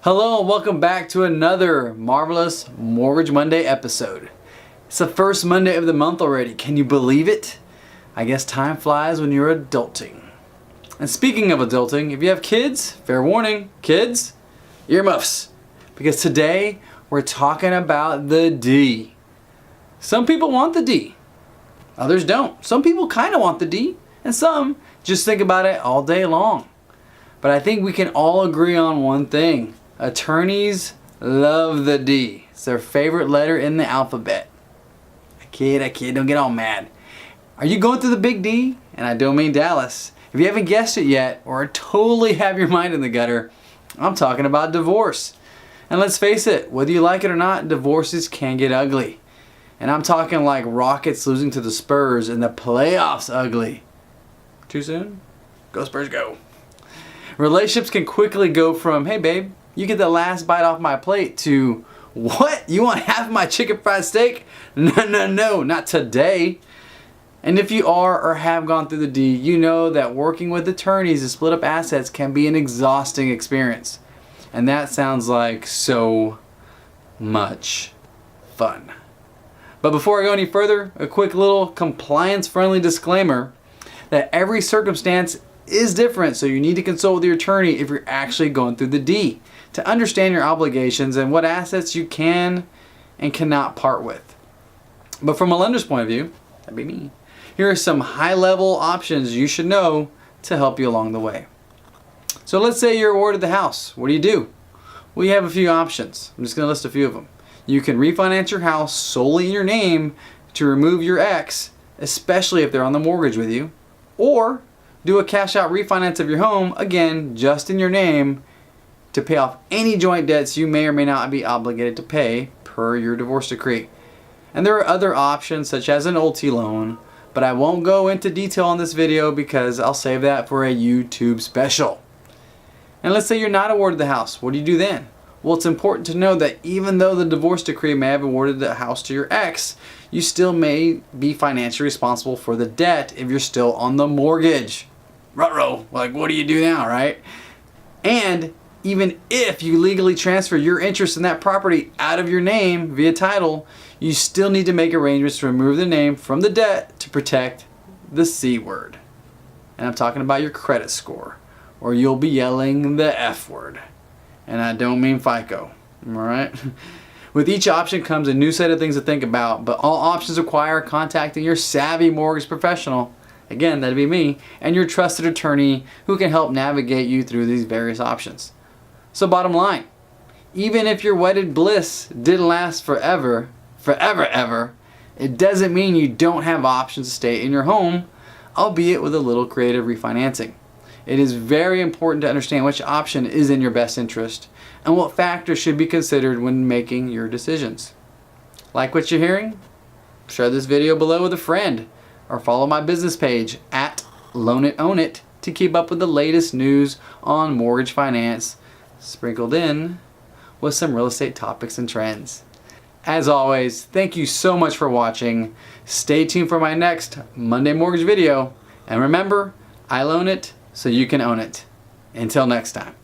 Hello and welcome back to another marvelous Mortgage Monday episode. It's the first Monday of the month already. Can you believe it? I guess time flies when you're adulting. And speaking of adulting, if you have kids, fair warning, kids, earmuffs. Because today we're talking about the D. Some people want the D. Others don't. Some people kind of want the D. And some just think about it all day long. But I think we can all agree on one thing. Attorneys love the D. It's their favorite letter in the alphabet. I kid, don't get all mad. Are you going through the big D? And I don't mean Dallas. If you haven't guessed it yet, or totally have your mind in the gutter, I'm talking about divorce. And let's face it, whether you like it or not, divorces can get ugly. And I'm talking like Rockets losing to the Spurs and the playoffs ugly. Too soon? Go Spurs, go. Relationships can quickly go from, hey babe, you get the last bite off my plate, to, what? You want half my chicken fried steak? No, not today. And if you are or have gone through the D, you know that working with attorneys to split up assets can be an exhausting experience. And that sounds like so much fun. But before I go any further, a quick little compliance-friendly disclaimer that every circumstance is different, so you need to consult with your attorney if you're actually going through the D to understand your obligations and what assets you can and cannot part with. But from a lender's point of view, that'd be me, here are some high-level options you should know to help you along the way. So let's say you're awarded the house. What do? Well, you have a few options. I'm just going to list a few of them. You can refinance your house solely in your name to remove your ex, especially if they're on the mortgage with you, or do a cash out refinance of your home, again, just in your name, to pay off any joint debts you may or may not be obligated to pay per your divorce decree. And there are other options such as an ULTI loan, but I won't go into detail on this video because I'll save that for a YouTube special. And let's say you're not awarded the house. What do you do then? Well, it's important to know that even though the divorce decree may have awarded the house to your ex, you still may be financially responsible for the debt if you're still on the mortgage. Ruh-roh, like what do you do now, right? And even if you legally transfer your interest in that property out of your name via title, you still need to make arrangements to remove the name from the debt to protect the C word. And I'm talking about your credit score, or you'll be yelling the F word. And I don't mean FICO, alright? With each option comes a new set of things to think about, but all options require contacting your savvy mortgage professional, again, that'd be me, and your trusted attorney who can help navigate you through these various options. So bottom line, even if your wedded bliss didn't last forever, it doesn't mean you don't have options to stay in your home, albeit with a little creative refinancing. It is very important to understand which option is in your best interest and what factors should be considered when making your decisions. Like what you're hearing? Share this video below with a friend or follow my business page at LoanItOwnIt to keep up with the latest news on mortgage finance, sprinkled in with some real estate topics and trends. As always, thank you so much for watching. Stay tuned for my next Monday Mortgage video. And remember, I loan it so you can own it. Until next time.